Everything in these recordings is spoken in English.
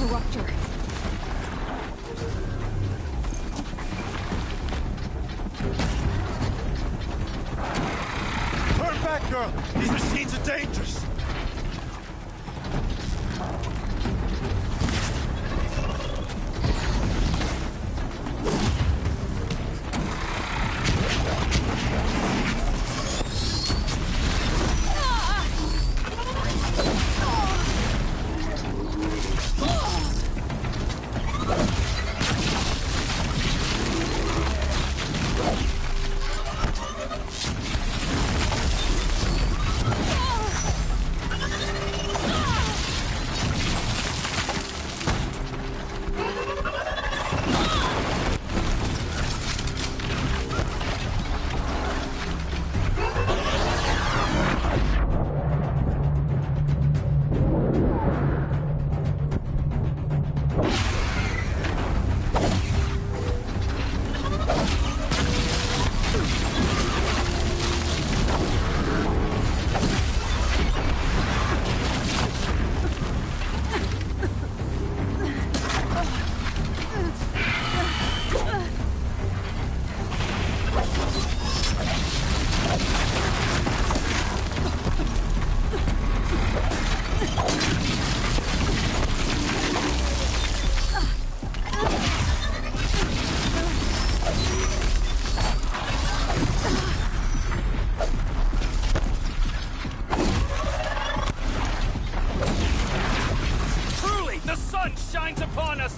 corruptor. Turn back, girl! These machines are dangerous!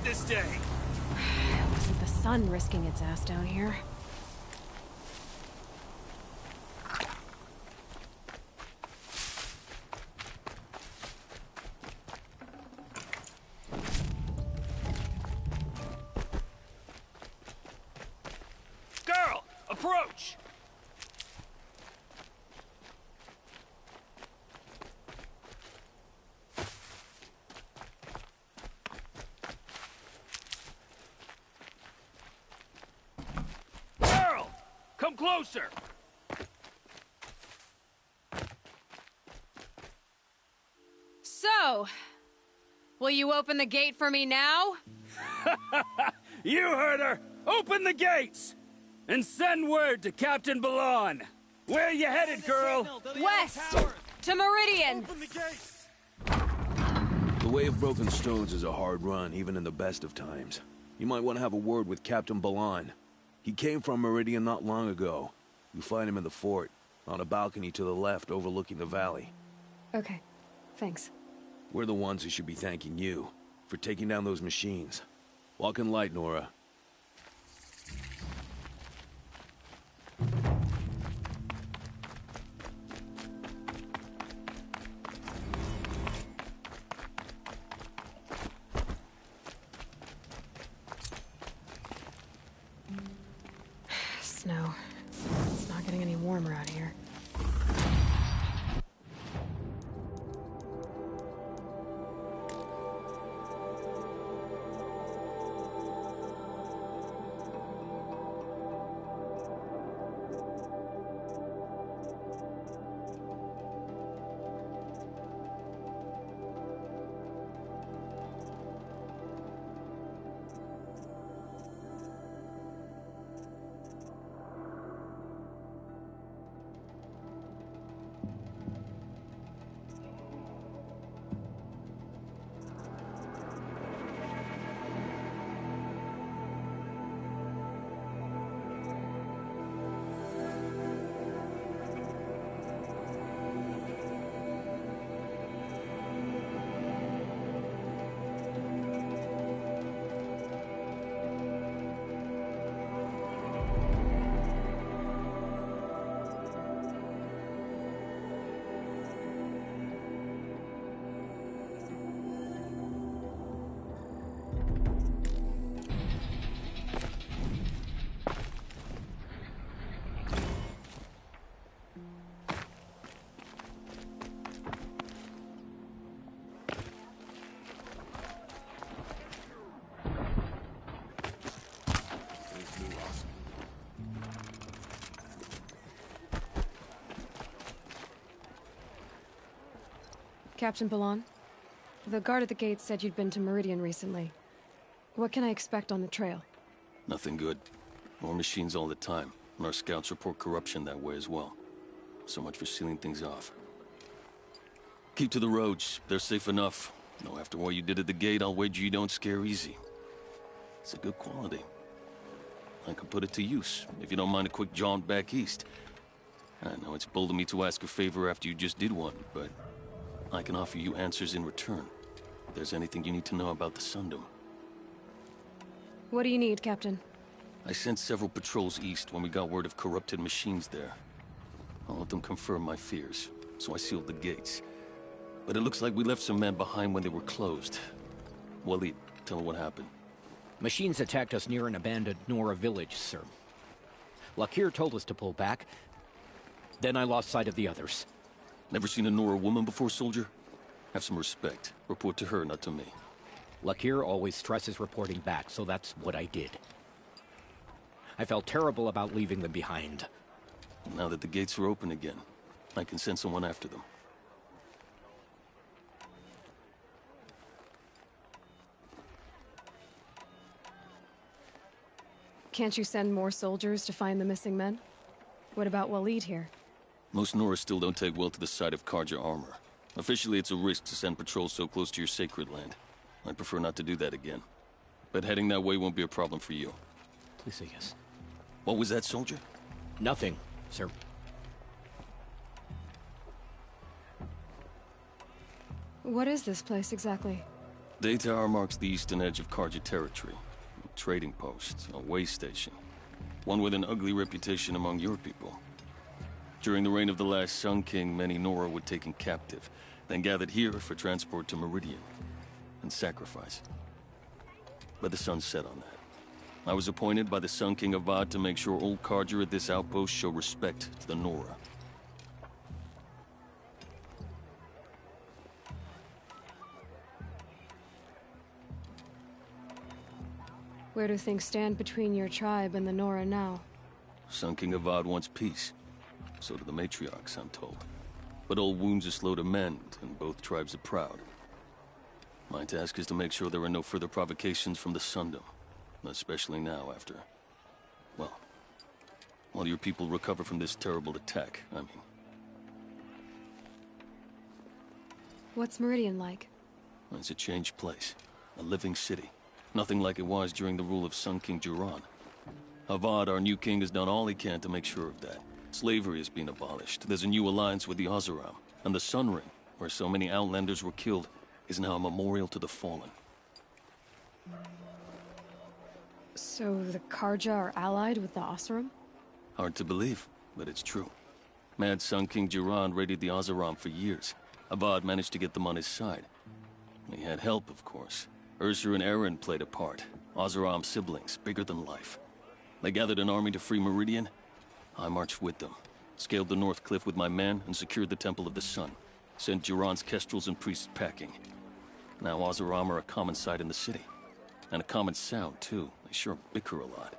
This day. Wasn't the sun risking its ass down here? Girl, approach! Come closer! So, will you open the gate for me now? You heard her! Open the gates! And send word to Captain Balon! Where you headed, girl? West! To Meridian! Open the gates! The Way of Broken Stones is a hard run, even in the best of times. You might want to have a word with Captain Balon. He came from Meridian not long ago. You find him in the fort, on a balcony to the left overlooking the valley. Okay, thanks. We're the ones who should be thanking you for taking down those machines. Walk in light, Nora. Snow. It's not getting any warmer out here. Captain Balon, The guard at the gate said you'd been to Meridian recently. What can I expect on the trail? Nothing good. More machines all the time, and our scouts report corruption that way as well. So much for sealing things off. Keep to the roads. They're safe enough. Though after what you did at the gate, I'll wager you don't scare easy. It's a good quality. I could put it to use, if you don't mind a quick jaunt back east. I know it's bold of me to ask a favor after you just did one, but I can offer you answers in return. If there's anything you need to know about the Sundom. What do you need, Captain? I sent several patrols east when we got word of corrupted machines there. All of them confirmed my fears, so I sealed the gates. But it looks like we left some men behind when they were closed. Waleed, tell her what happened. Machines attacked us near an abandoned Nora village, sir. Lakir told us to pull back. Then I lost sight of the others. Never seen a Nora woman before, soldier? Have some respect. Report to her, not to me. Lakir always stresses reporting back, so that's what I did. I felt terrible about leaving them behind. Now that the gates are open again, I can send someone after them. Can't you send more soldiers to find the missing men? What about Waleed here? Most Nora still don't take well to the sight of Karja armor. Officially, it's a risk to send patrols so close to your sacred land. I'd prefer not to do that again. But heading that way won't be a problem for you. Please say yes. What was that, soldier? Nothing, sir. What is this place exactly? Day Tower marks the eastern edge of Karja territory. A trading post, a way station. One with an ugly reputation among your people. During the reign of the last Sun King, many Nora were taken captive, then gathered here for transport to Meridian, and sacrifice. But the sun set on that. I was appointed by the Sun King Avad to make sure old Karja at this outpost show respect to the Nora. Where do things stand between your tribe and the Nora now? Sun King Avad wants peace. So do the matriarchs, I'm told. But old wounds are slow to mend, and both tribes are proud. My task is to make sure there are no further provocations from the Sundom. Especially now after... well, while your people recover from this terrible attack, I mean. What's Meridian like? It's a changed place. A living city. Nothing like it was during the rule of Sun King Jiran. Avad, our new king, has done all he can to make sure of that. Slavery has been abolished. There's a new alliance with the Oseram. And the Sun Ring, where so many Outlanders were killed, is now a memorial to the fallen. So the Karja are allied with the Oseram? Hard to believe, but it's true. Mad Sun King Jiran raided the Oseram for years. Avad managed to get them on his side. He had help, of course. Ursur and Eren played a part. Oseram siblings, bigger than life. They gathered an army to free Meridian. I marched with them. Scaled the North Cliff with my men and secured the Temple of the Sun. Sent Jiran's kestrels and priests packing. Now Oseram are a common sight in the city. And a common sound, too. They sure bicker a lot.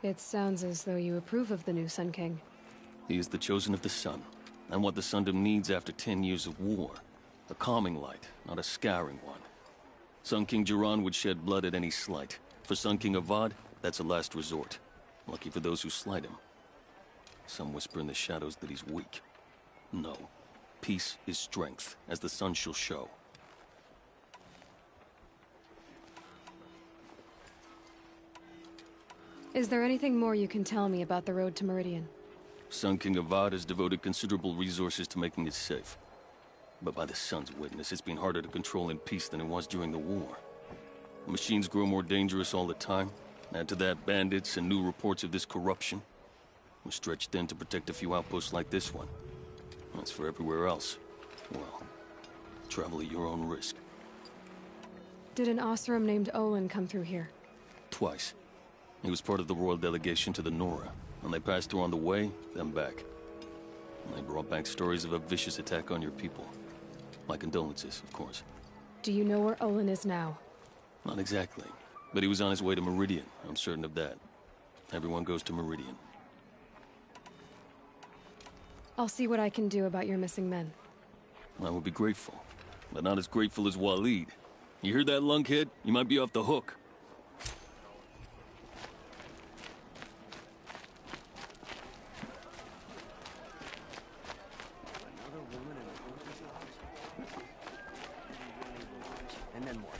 It sounds as though you approve of the new Sun King. He is the chosen of the Sun. And what the Sundom needs after 10 years of war. A calming light, not a scouring one. Sun King Jiran would shed blood at any slight. For Sun King Avad, that's a last resort. Lucky for those who slight him. Some whisper in the shadows that he's weak. No. Peace is strength, as the sun shall show. Is there anything more you can tell me about the road to Meridian? Sun King Avad has devoted considerable resources to making it safe. But by the sun's witness, it's been harder to control in peace than it was during the war. Machines grow more dangerous all the time. Add to that bandits and new reports of this corruption. We're stretched thin to protect a few outposts like this one. As for everywhere else, well, travel at your own risk. Did an Oseram named Olin come through here? Twice. He was part of the royal delegation to the Nora, and they passed through on the way, then back. And they brought back stories of a vicious attack on your people. My condolences, of course. Do you know where Olin is now? Not exactly, but he was on his way to Meridian, I'm certain of that. Everyone goes to Meridian. I'll see what I can do about your missing men. I would be grateful. but not as grateful as Waleed. You hear that, lunkhead? You might be off the hook. And then what?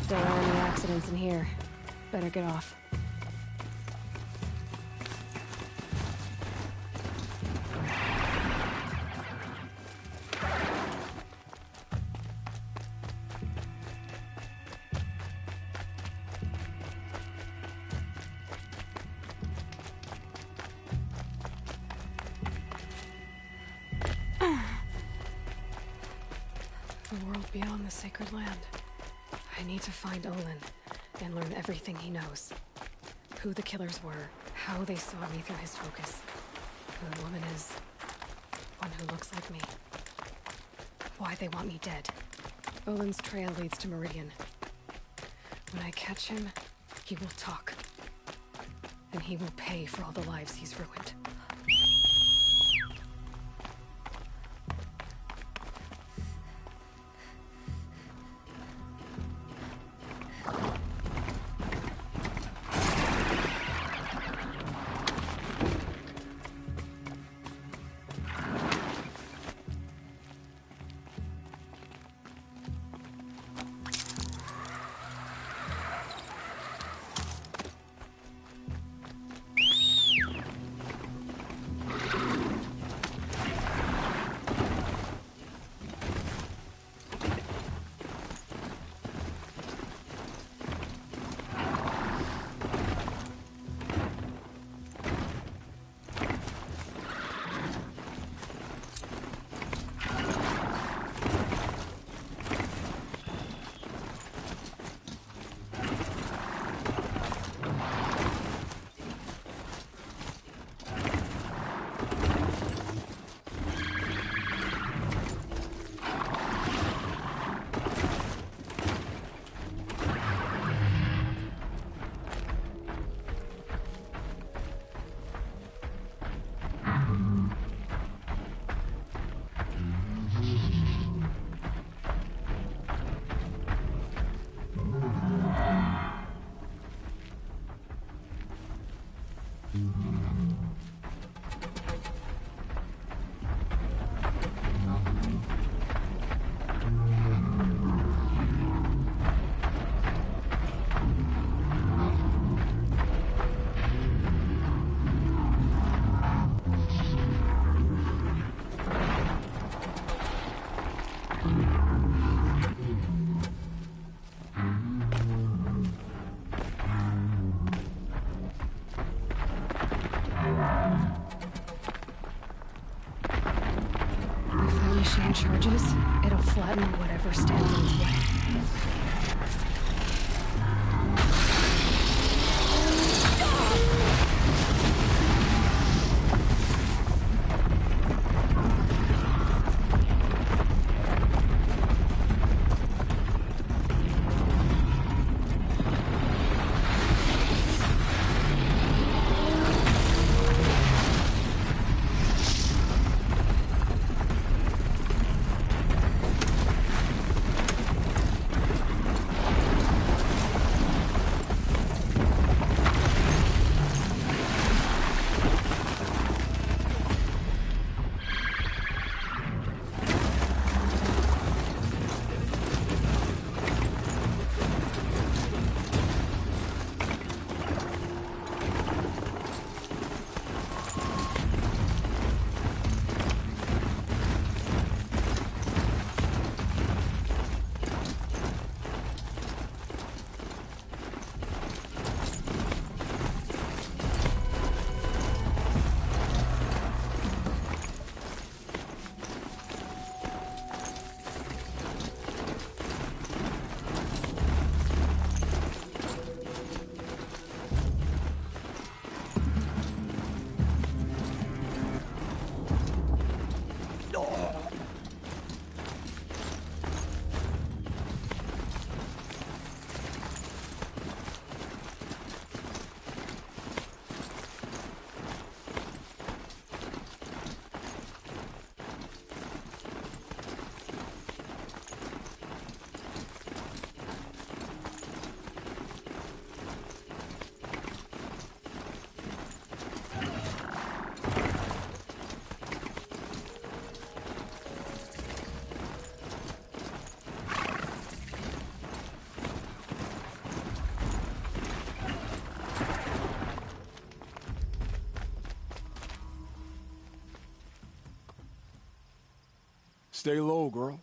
Don't want any accidents in here. Better get off. The world beyond the sacred land. I need to find Olin and learn everything he knows. Who the killers were, how they saw me through his focus, who the woman is, one who looks like me, why they want me dead. Olin's trail leads to Meridian. When I catch him, he will talk. And he will pay for all the lives he's ruined. Charges, it'll flatten whatever stands in its way. Stay low, girl,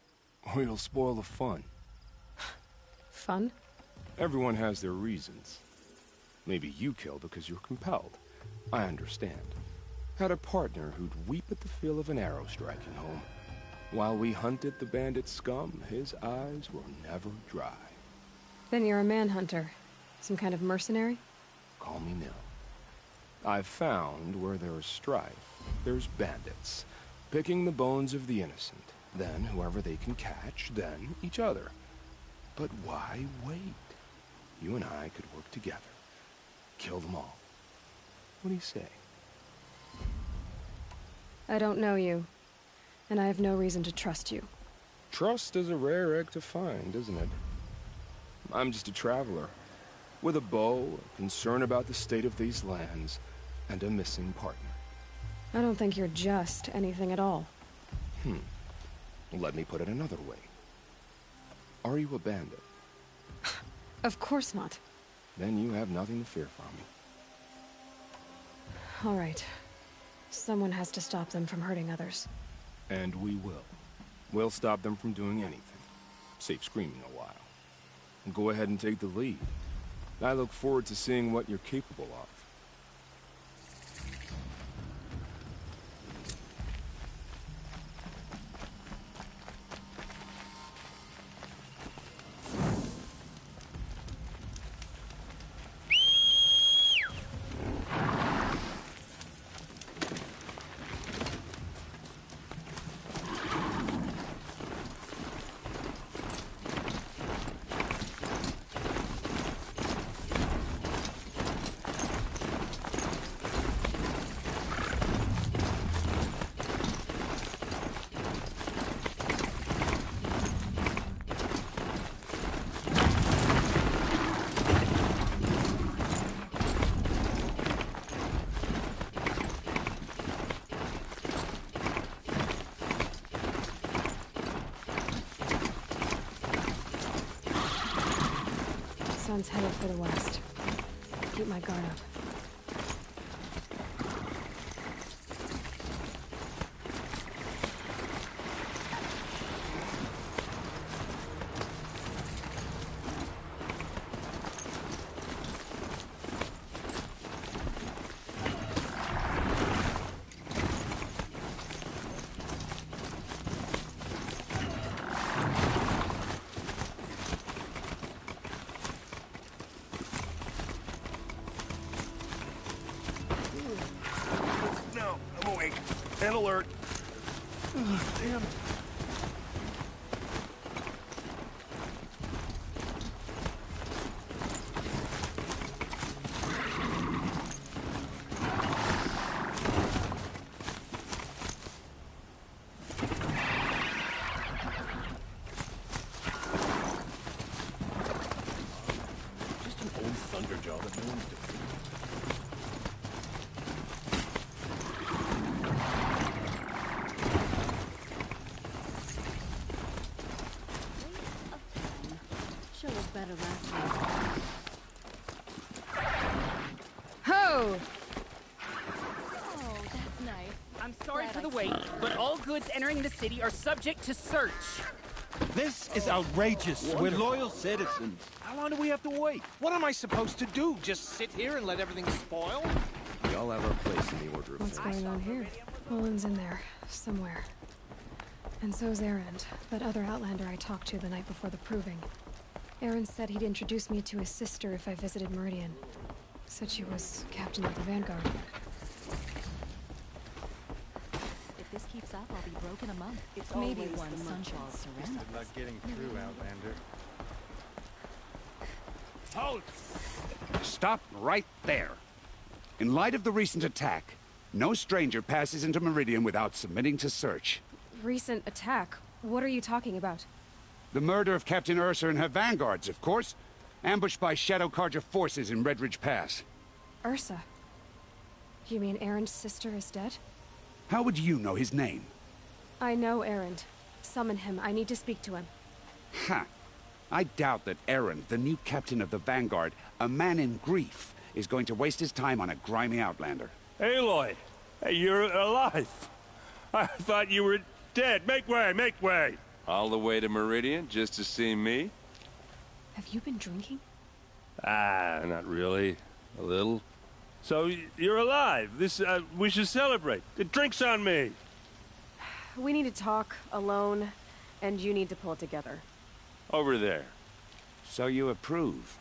or you'll spoil the fun. Fun? Everyone has their reasons. Maybe you kill because you're compelled. I understand. Had a partner who'd weep at the feel of an arrow striking home. While we hunted the bandit scum, his eyes were never dry. Then you're a manhunter. Some kind of mercenary? Call me Nil. I've found where there's strife, there's bandits, picking the bones of the innocent. Then whoever they can catch, then each other. But why wait? You and I could work together. Kill them all. What do you say? I don't know you, and I have no reason to trust you. Trust is a rare egg to find, isn't it? I'm just a traveler, with a bow, a concern about the state of these lands, and a missing partner. I don't think you're just anything at all. Let me put it another way. Are you a bandit? Of course not. Then you have nothing to fear from me. All right. Someone has to stop them from hurting others. And we will. We'll stop them from doing anything. Save screaming a while. And go ahead and take the lead. I look forward to seeing what you're capable of. Sun's headed for the west. Keep my guard up. And alert. Damn. Just an old thunderjaw that no one's defeated. Better last time. Ho! Oh, that's nice. I'm sorry for the wait, but all goods entering the city are subject to search. This is outrageous. We're loyal citizens. How long do we have to wait? What am I supposed to do? Just sit here and let everything spoil? We all have our place in the order of What's things. going on here? Olin's in there, somewhere. And so's Erend, that other Outlander I talked to the night before the proving. Aaron said he'd introduce me to his sister if I visited Meridian. Said she was captain of the Vanguard. If this keeps up, I'll be broke in a month. It's Maybe always one the sunshall surrender. Good luck getting through, Outlander. Halt! Stop right there. In light of the recent attack, no stranger passes into Meridian without submitting to search. Recent attack? What are you talking about? The murder of Captain Ursa and her vanguards, of course. Ambushed by Shadow Carja forces in Redridge Pass. Ursa? You mean Erend's sister is dead? How would you know his name? I know Erend. Summon him. I need to speak to him. Ha! I doubt that Erend, the new captain of the Vanguard, a man in grief, is going to waste his time on a grimy outlander. Aloy! Hey, you're alive! I thought you were dead. Make way, make way. All the way to Meridian just to see me? Have you been drinking? Ah, not really. A little. So, you're alive. We should celebrate. The drink's on me. We need to talk, alone, and you need to pull it together. Over there. So you approve?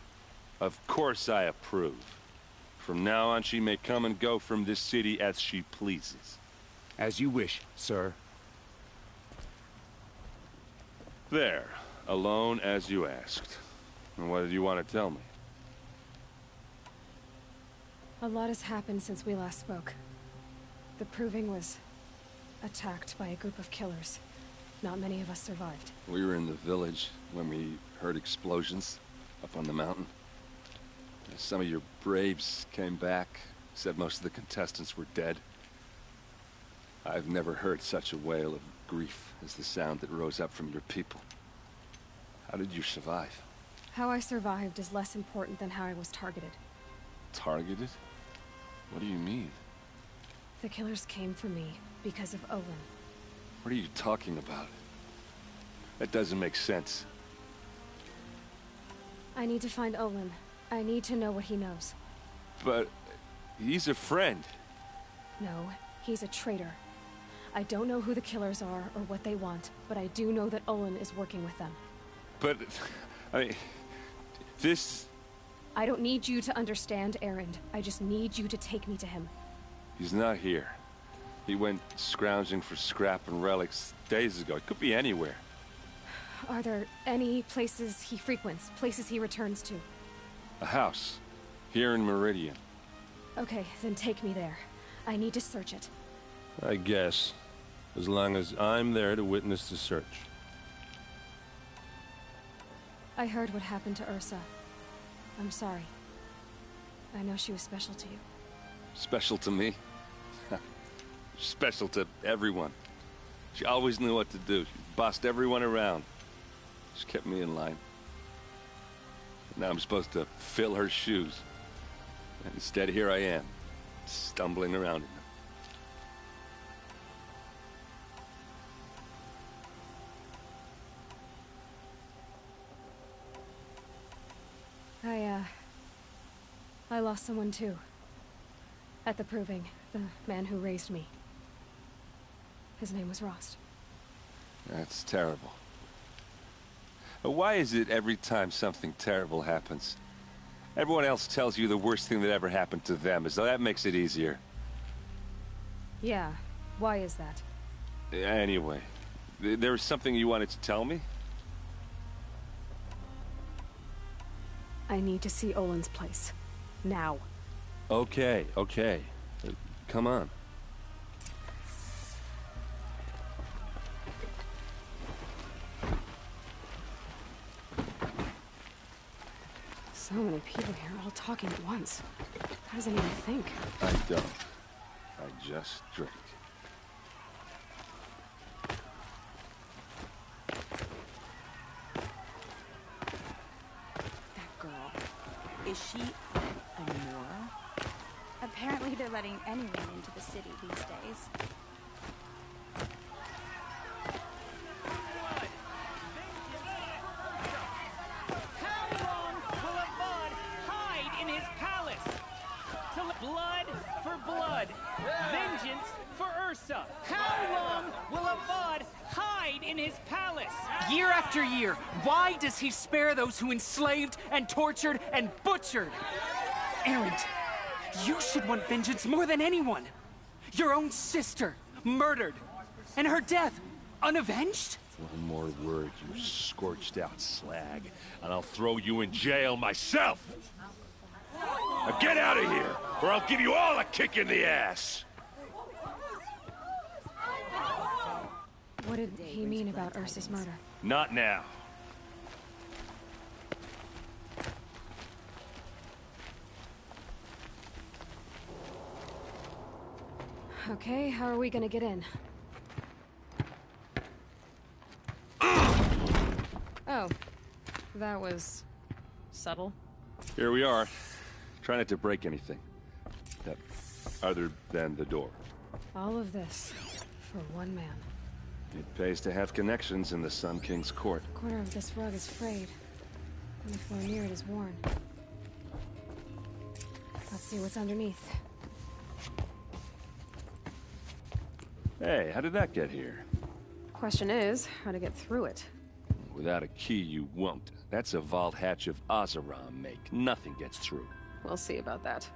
Of course I approve. From now on, she may come and go from this city as she pleases. As you wish, sir. There. Alone as you asked. And what did you want to tell me? A lot has happened since we last spoke. The Proving was attacked by a group of killers. Not many of us survived. We were in the village when we heard explosions up on the mountain. Some of your braves came back, said most of the contestants were dead. I've never heard such a wail of grief as the sound that rose up from your people. How did you survive? How I survived is less important than how I was targeted. Targeted? What do you mean? The killers came for me because of Olin. What are you talking about? That doesn't make sense. I need to find Olin. I need to know what he knows. But he's a friend. No, he's a traitor. I don't know who the killers are or what they want, but I do know that Olin is working with them. But, I mean, this... I don't need you to understand, Erend. I just need you to take me to him. He's not here. He went scrounging for scrap and relics days ago. It could be anywhere. Are there any places he frequents, places he returns to? A house. Here in Meridian. Okay, then take me there. I need to search it. I guess. As long as I'm there to witness the search. I heard what happened to Ursa. I'm sorry. I know she was special to you. Special to me? Special to everyone. She always knew what to do. She bossed everyone around. She kept me in line. Now I'm supposed to fill her shoes. And instead, here I am, stumbling around in them. I lost someone too. At the Proving, the man who raised me. His name was Rost. That's terrible. Why is it every time something terrible happens, everyone else tells you the worst thing that ever happened to them, as though that makes it easier? Yeah, why is that? Anyway, there was something you wanted to tell me? I need to see Olin's place. Now. Okay. Come on. So many people here, all talking at once. How does anyone think? I don't. I just drink. That girl. Is she a Nora? Apparently they're letting anyone into the city these days. How long will a bud hide in his palace? Blood for blood. Vengeance for Ursa. How long will a bud hide in his palace? Year after year, why does he spare those who enslaved and tortured and butchered? Erend, you should want vengeance more than anyone. Your own sister, murdered, and her death, unavenged? One more word, you scorched out slag, and I'll throw you in jail myself! Now get out of here, or I'll give you all a kick in the ass! What did he mean about Ursa's murder? Not now. Okay, how are we gonna get in? Oh, that was subtle. Here we are. Try not to break anything. Other than the door. All of this for one man. It pays to have connections in the Sun King's court. The corner of this rug is frayed, and the floor near it is worn. Let's see what's underneath. Hey, how did that get here? Question is, how to get through it. Without a key, you won't. That's a vault hatch of Oseram make. Nothing gets through. We'll see about that.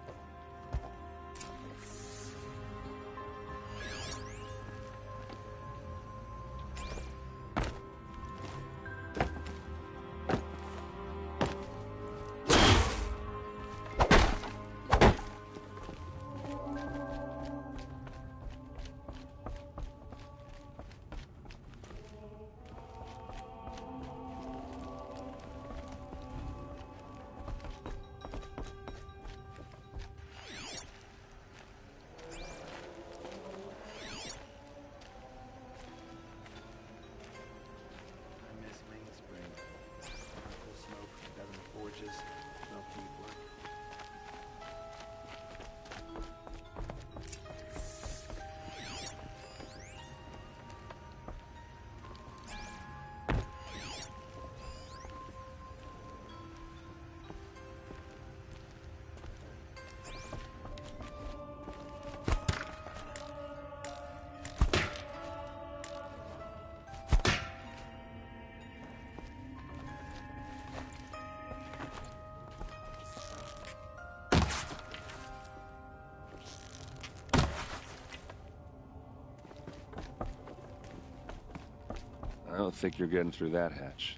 I don't think you're getting through that hatch.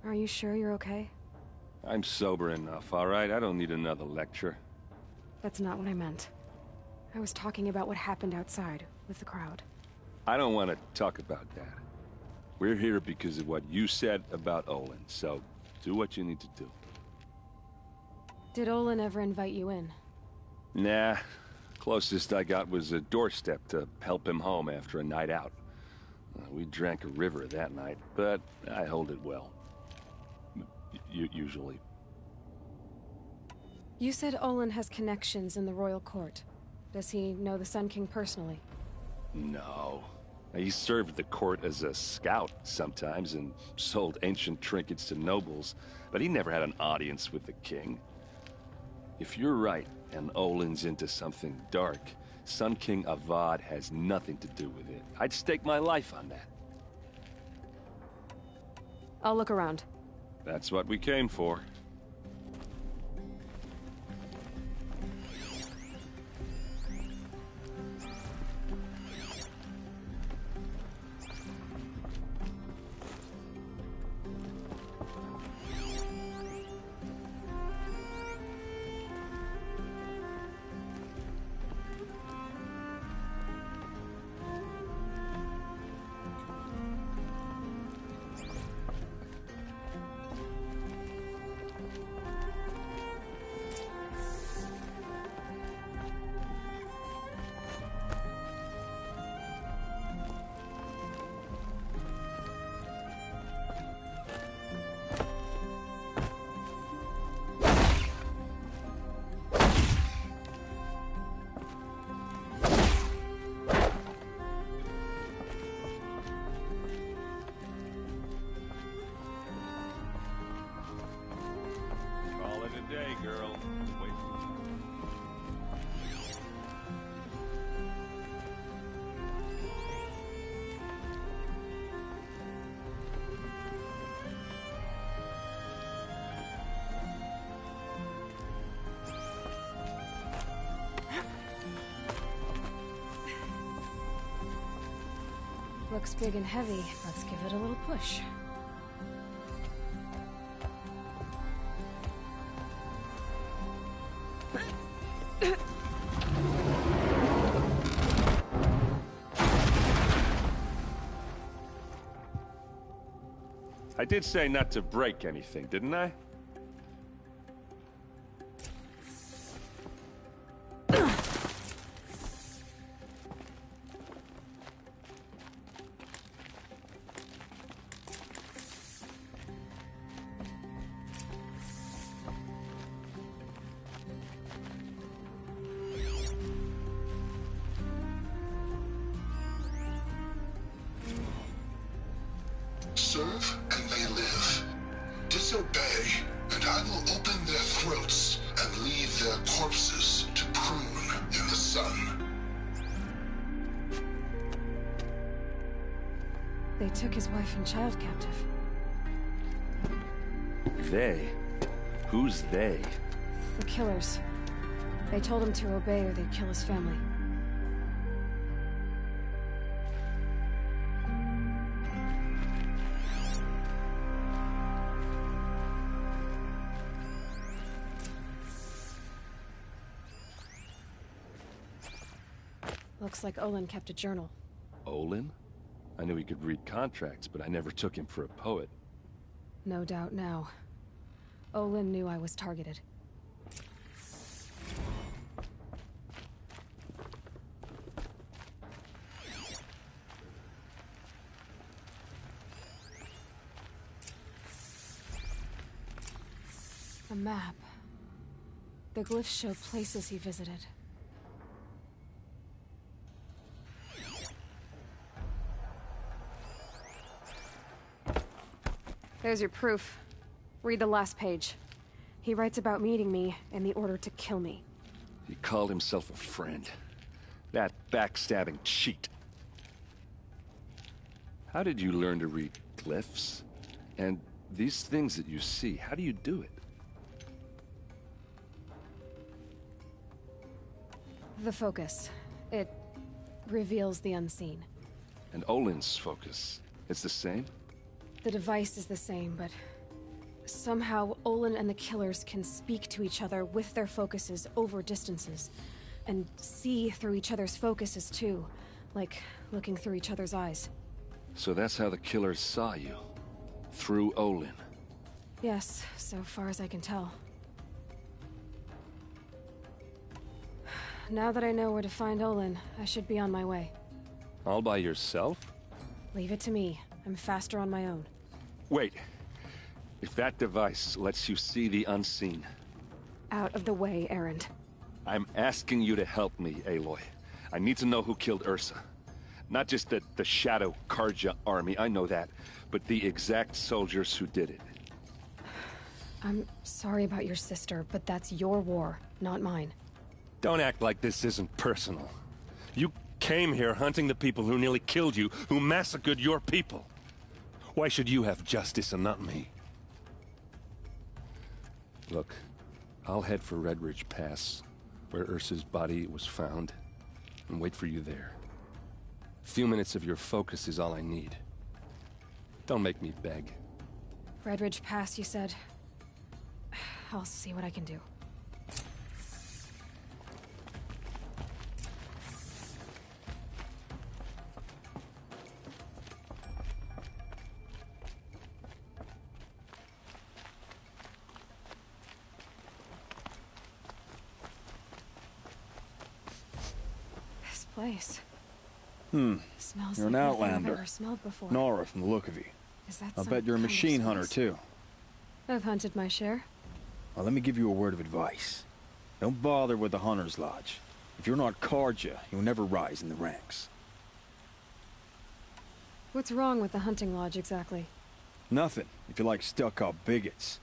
Are you sure you're okay? I'm sober enough, all right? I don't need another lecture. That's not what I meant. I was talking about what happened outside, with the crowd. I don't want to talk about that. We're here because of what you said about Olin, so do what you need to do. Did Olin ever invite you in? Nah. Closest I got was a doorstep to help him home after a night out. We drank a river that night, but I hold it well. Usually. You said Olin has connections in the royal court. Does he know the Sun King personally? No. He served the court as a scout sometimes and sold ancient trinkets to nobles, but he never had an audience with the king. If you're right, and Olin's into something dark, Sun King Avad has nothing to do with it. I'd stake my life on that. I'll look around. That's what we came for. Day, girl. Wait. Looks big and heavy. Let's give it a little push. I did say not to break anything, didn't I? serve and they live. Disobey, and I will open their throats and leave their corpses to prune in the sun. They took his wife and child captive. They? Who's they? The killers. They told him to obey or they'd kill his family. Looks like Olin kept a journal. Olin? I knew he could read contracts, but I never took him for a poet. No doubt now. Olin knew I was targeted. A map. The glyphs show places he visited. There's your proof. Read the last page. He writes about meeting me and the order to kill me. He called himself a friend. That backstabbing cheat. How did you learn to read glyphs? And these things that you see, how do you do it? The focus. It reveals the unseen. And Olin's focus, it's the same? The device is the same, but somehow Olin and the killers can speak to each other with their focuses over distances, and see through each other's focuses too, like looking through each other's eyes. So that's how the killers saw you? Through Olin? Yes, so far as I can tell. Now that I know where to find Olin, I should be on my way. All by yourself? Leave it to me. I'm faster on my own. Wait. If that device lets you see the unseen... Out of the way, Erend. I'm asking you to help me, Aloy. I need to know who killed Ursa. Not just the Shadow Karja army, I know that, but the exact soldiers who did it. I'm sorry about your sister, but that's your war, not mine. Don't act like this isn't personal. You came here hunting the people who nearly killed you, who massacred your people. Why should you have justice and not me? Look, I'll head for Red Ridge Pass, where Ursa's body was found, and wait for you there. A few minutes of your focus is all I need. Don't make me beg. Red Ridge Pass, you said? I'll see what I can do. Place. Smells You're like an nothing I've outlander. ever smelled before. Nora from the look of you. Is that I some bet you're a kind of machine hunter spice? too. I've hunted my share. Well, let me give you a word of advice. Don't bother with the Hunter's Lodge. If you're not Karja, you'll never rise in the ranks. What's wrong with the hunting lodge exactly? Nothing, if you like stuck-up bigots.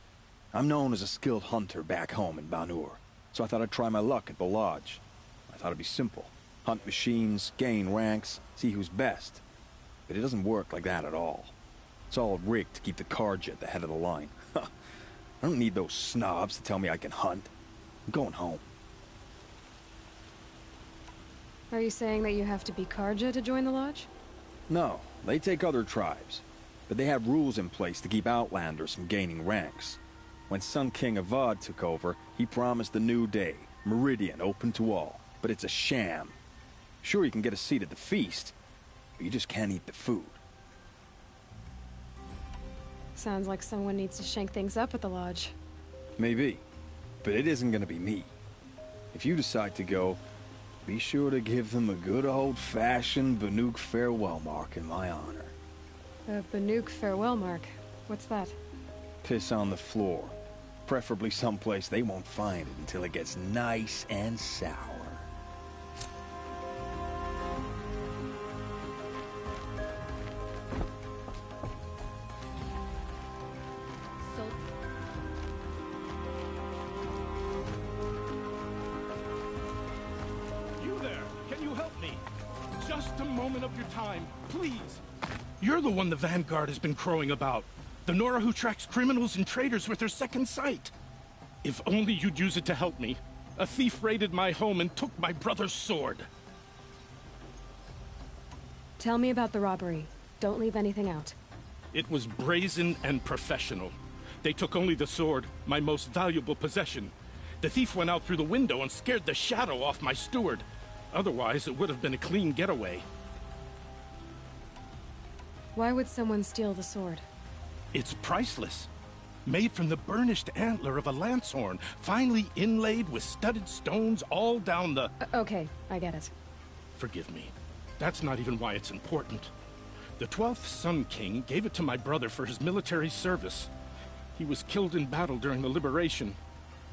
I'm known as a skilled hunter back home in Banur, so I thought I'd try my luck at the lodge. I thought it'd be simple. Hunt machines, gain ranks, see who's best. But it doesn't work like that at all. It's all rigged to keep the Karja at the head of the line. I don't need those snobs to tell me I can hunt. I'm going home. Are you saying that you have to be Karja to join the lodge? No, they take other tribes. But they have rules in place to keep outlanders from gaining ranks. When Sun King Avad took over, he promised a new day, Meridian open to all. But it's a sham. Sure, you can get a seat at the feast, but you just can't eat the food. Sounds like someone needs to shank things up at the lodge. Maybe, but it isn't gonna be me. If you decide to go, be sure to give them a good old-fashioned Banuk farewell mark in my honor. A Banuk farewell mark. What's that? Piss on the floor. Preferably someplace they won't find it until it gets nice and sour. time, please. You're the one the Vanguard has been crowing about. The Nora who tracks criminals and traitors with her second sight. If only you'd use it to help me. A thief raided my home and took my brother's sword. Tell me about the robbery. Don't leave anything out. It was brazen and professional. They took only the sword, my most valuable possession. The thief went out through the window and scared the shadow off my steward. Otherwise, it would have been a clean getaway. Why would someone steal the sword? It's priceless. Made from the burnished antler of a lancehorn, finely inlaid with studded stones all down the... Okay, I get it. Forgive me. That's not even why it's important. The 12th Sun King gave it to my brother for his military service. He was killed in battle during the Liberation.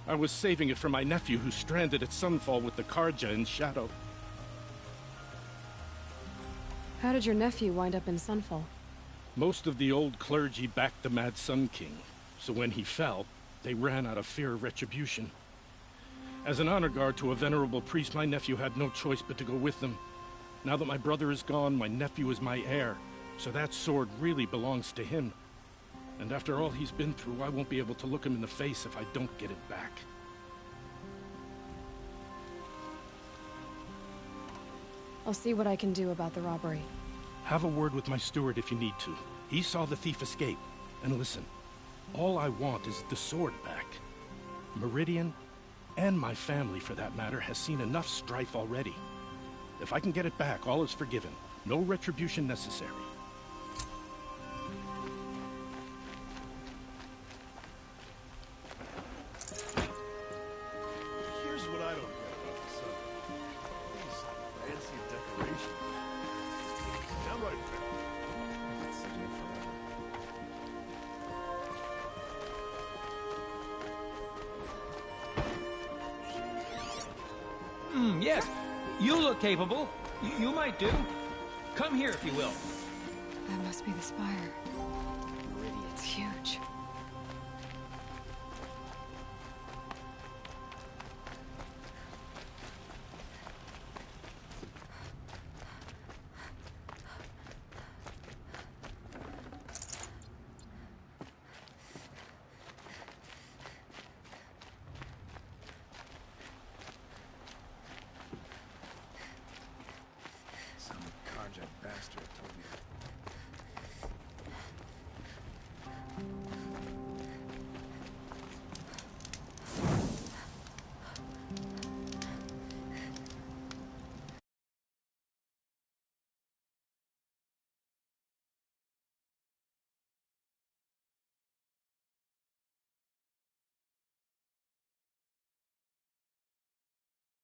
I was saving it for my nephew who's stranded at Sunfall with the Karja in Shadow. How did your nephew wind up in Sunfall? Most of the old clergy backed the Mad Sun King, so when he fell, they ran out of fear of retribution. As an honor guard to a venerable priest, my nephew had no choice but to go with them. Now that my brother is gone, my nephew is my heir, so that sword really belongs to him. And after all he's been through, I won't be able to look him in the face if I don't get it back. I'll see what I can do about the robbery. Have a word with my steward if you need to. He saw the thief escape. And listen, all I want is the sword back. Meridian, and my family for that matter, has seen enough strife already. If I can get it back, all is forgiven. No retribution necessary. Here's what I don't get about the sun. These fancy decorations. Downright it's stay forever. Yes. You look capable. You might do. Come here if you will. That must be the spire. It's huge.